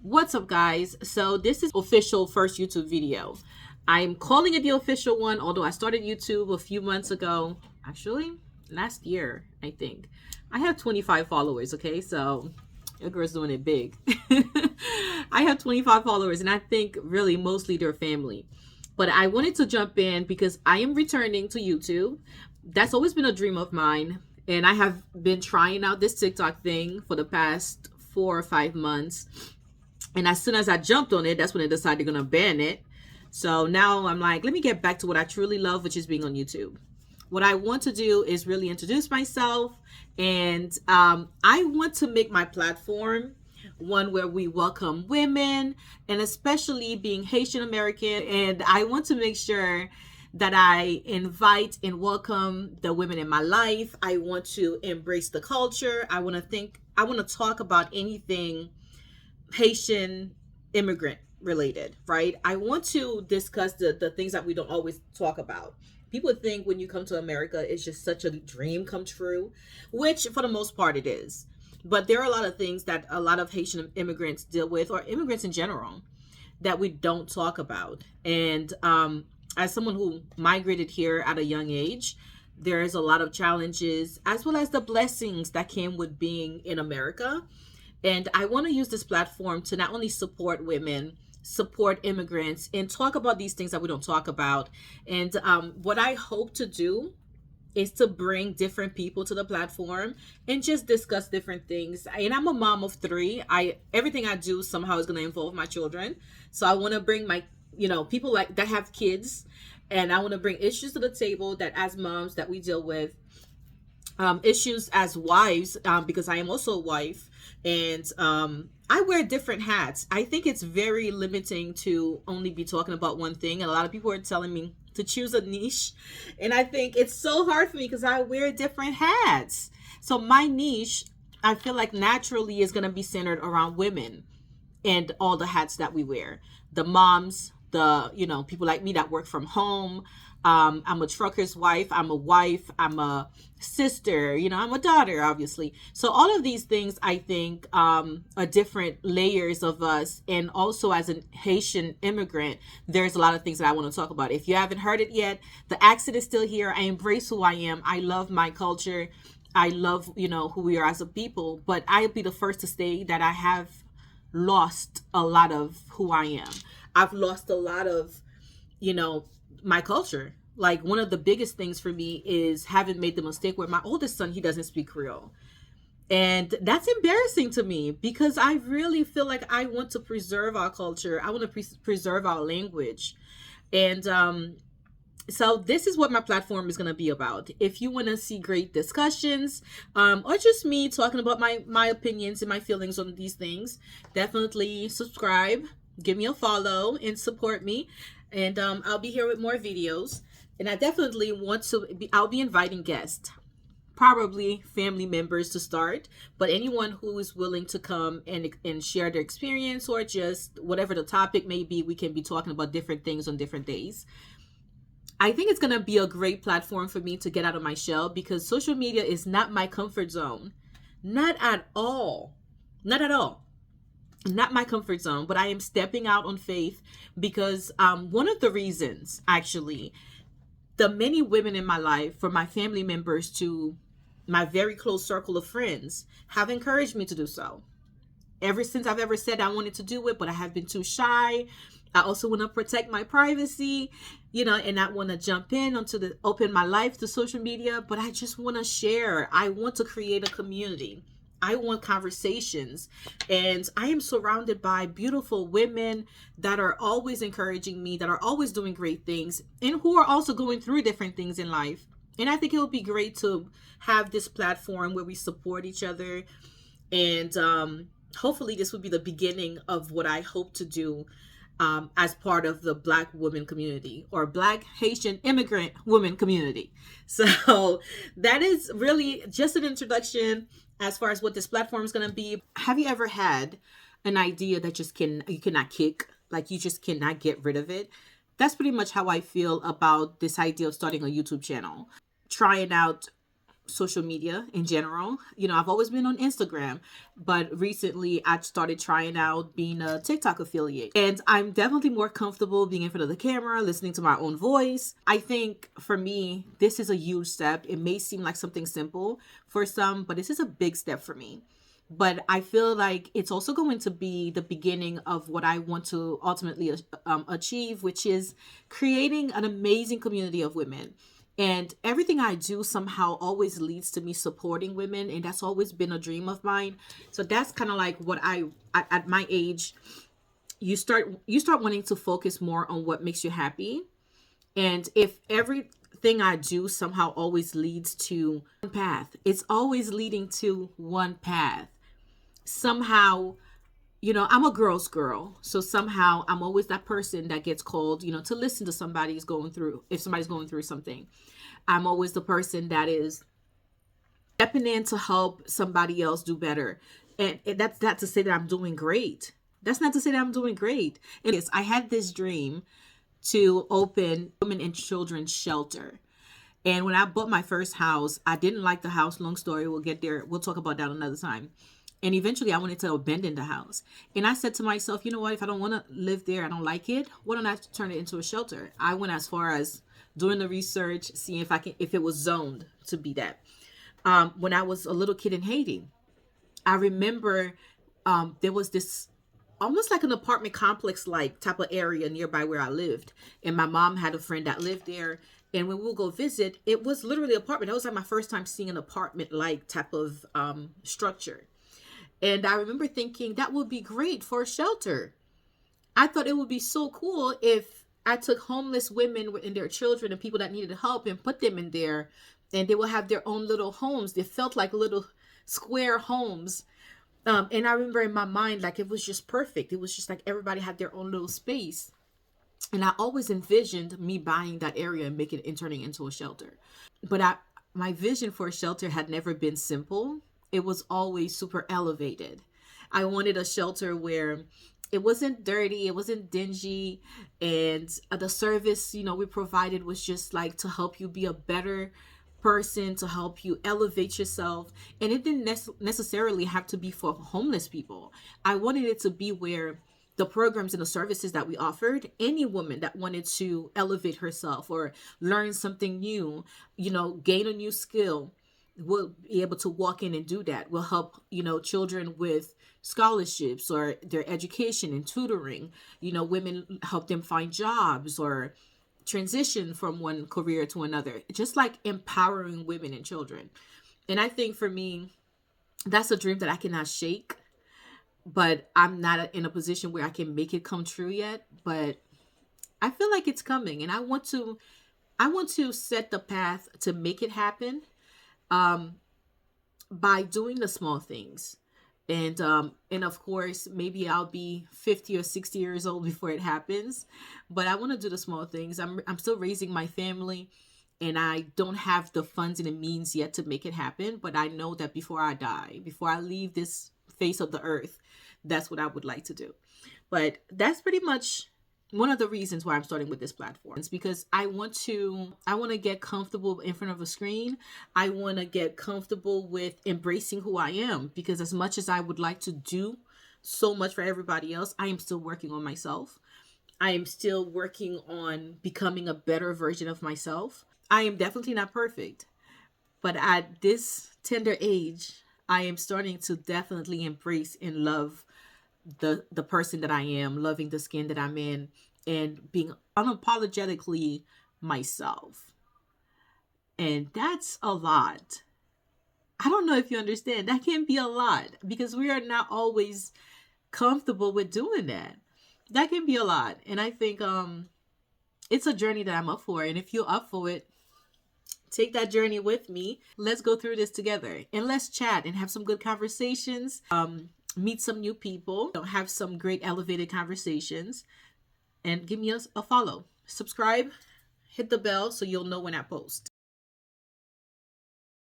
What's up, guys? So this is official first YouTube video. I'm calling it the official one, although I started YouTube a few months ago. Actually, last year, I think. I have 25 followers, okay? So your girl's doing it big. I have 25 followers, and I think really mostly they're family. But I wanted to jump in because I am returning to YouTube. That's always been a dream of mine. And I have been trying out this TikTok thing for the past 4 or 5 months. And as soon as I jumped on it, that's when they decided they're going to ban it. So now I'm like, let me get back to what I truly love, which is being on YouTube. What I want to do is really introduce myself. And I want to make my platform one where we welcome women, and especially being Haitian American. And I want to make sure that I invite and welcome the women in my life. I want to embrace the culture. I want to talk about anything Haitian immigrant related, right? I want to discuss the things that we don't always talk about. People think when you come to America, it's just such a dream come true, which for the most part it is. But there are a lot of things that a lot of Haitian immigrants deal with, or immigrants in general, that we don't talk about. And as someone who migrated here at a young age, there is a lot of challenges as well as the blessings that came with being in America. And I want to use this platform to not only support women, support immigrants, and talk about these things that we don't talk about. And what I hope to do is to bring different people to the platform and just discuss different things. And I'm a mom of three. Everything I do somehow is going to involve my children. So I want to bring my, people like that have kids, and I want to bring issues to the table that as moms that we deal with, issues as wives, because I am also a wife. And I wear different hats. I think it's very limiting to only be talking about one thing. And a lot of people are telling me to choose a niche. And I think it's so hard for me because I wear different hats. So my niche, I feel like naturally is going to be centered around women and all the hats that we wear. The moms, the people like me that work from home. I'm a trucker's wife. I'm a wife. I'm a sister. I'm a daughter, obviously. So all of these things, I think, are different layers of us. And also as an Haitian immigrant, there's a lot of things that I want to talk about. If you haven't heard it yet, the accent is still here. I embrace who I am. I love my culture. I love, who we are as a people. But I'll be the first to say that I have lost a lot of who I am. I've lost a lot of, my culture. Like one of the biggest things for me is having made the mistake where my oldest son, he doesn't speak Creole. And that's embarrassing to me because I really feel like I want to preserve our culture. I want to preserve our language. And so this is what my platform is going to be about. If you want to see great discussions, or just me talking about my opinions and my feelings on these things, definitely subscribe, give me a follow, and support me. And I'll be here with more videos. And I definitely I'll be inviting guests, probably family members to start, but anyone who is willing to come and share their experience, or just whatever the topic may be, we can be talking about different things on different days. I think it's going to be a great platform for me to get out of my shell because social media is not my comfort zone. Not at all. Not at all. Not my comfort zone, but I am stepping out on faith because one of the reasons, actually, the many women in my life, from my family members to my very close circle of friends, have encouraged me to do so. Ever since I've ever said I wanted to do it, but I have been too shy. I also want to protect my privacy, and not want to jump in open my life to social media, but I just want to share. I want to create a community. I want conversations, and I am surrounded by beautiful women that are always encouraging me, that are always doing great things, and who are also going through different things in life. And I think it would be great to have this platform where we support each other. And hopefully this would be the beginning of what I hope to do as part of the Black women community, or Black Haitian immigrant women community. So that is really just an introduction as far as what this platform is going to be. Have you ever had an idea that you cannot kick, like you just cannot get rid of it? That's pretty much how I feel about this idea of starting a YouTube channel. Trying out social media in general. You know, I've always been on Instagram, but recently I started trying out being a TikTok affiliate. And I'm definitely more comfortable being in front of the camera, listening to my own voice. I think for me, this is a huge step. It may seem like something simple for some, but this is a big step for me. But I feel like it's also going to be the beginning of what I want to ultimately achieve, which is creating an amazing community of women. And everything I do somehow always leads to me supporting women. And that's always been a dream of mine. So that's kind of like what at my age, you start wanting to focus more on what makes you happy. And if everything I do somehow always leads to one path, it's always leading to one path. Somehow, you know, I'm a girl's girl. So somehow I'm always that person that gets called, you know, to listen to if somebody's going through something. I'm always the person that is stepping in to help somebody else do better. And that's not to say that I'm doing great. That's not to say that I'm doing great. And yes, I had this dream to open women and children's shelter. And when I bought my first house, I didn't like the house. Long story. We'll get there. We'll talk about that another time. And eventually I wanted to abandon the house. And I said to myself, you know what? If I don't want to live there, I don't like it, why don't I turn it into a shelter? I went as far as doing the research, seeing if it was zoned to be that. When I was a little kid in Haiti, I remember there was this almost like an apartment complex like type of area nearby where I lived. And my mom had a friend that lived there. And when we'll go visit, it was literally an apartment. That was like my first time seeing an apartment like type of structure. And I remember thinking that would be great for a shelter. I thought it would be so cool if I took homeless women and their children and people that needed help and put them in there, and they will have their own little homes. They felt like little square homes. And I remember in my mind, like it was just perfect. It was just like everybody had their own little space. And I always envisioned me buying that area and making it and turning it into a shelter. But my vision for a shelter had never been simple. It was always super elevated. I wanted a shelter where it wasn't dirty, it wasn't dingy, and the service, you know, we provided was just like to help you be a better person, to help you elevate yourself. And it didn't necessarily have to be for homeless people. I wanted it to be where the programs and the services that we offered, any woman that wanted to elevate herself or learn something new, you know, gain a new skill, will be able to walk in and do that. Will help, you know, children with scholarships or their education and tutoring. You know, women help them find jobs or transition from one career to another. Just like empowering women and children. And I think for me, that's a dream that I cannot shake. But I'm not in a position where I can make it come true yet. But I feel like it's coming, and I want to set the path to make it happen by doing the small things. And of course, maybe I'll be 50 or 60 years old before it happens, but I want to do the small things. I'm still raising my family, and I don't have the funds and the means yet to make it happen, but I know that before I die, before I leave this face of the earth, that's what I would like to do. But that's pretty much one of the reasons why I'm starting with this platform. It's because I want to get comfortable in front of a screen. I want to get comfortable with embracing who I am, because as much as I would like to do so much for everybody else, I am still working on myself. I am still working on becoming a better version of myself. I am definitely not perfect, but at this tender age, I am starting to definitely embrace and love the person that I am, loving the skin that I'm in, and being unapologetically myself. And that's a lot. I don't know if you understand. That can be a lot because we are not always comfortable with doing that. That can be a lot. And I think it's a journey that I'm up for. And if you're up for it, take that journey with me. Let's go through this together and let's chat and have some good conversations. Meet some new people, have some great elevated conversations, and give me a follow. Subscribe, hit the bell so you'll know when I post.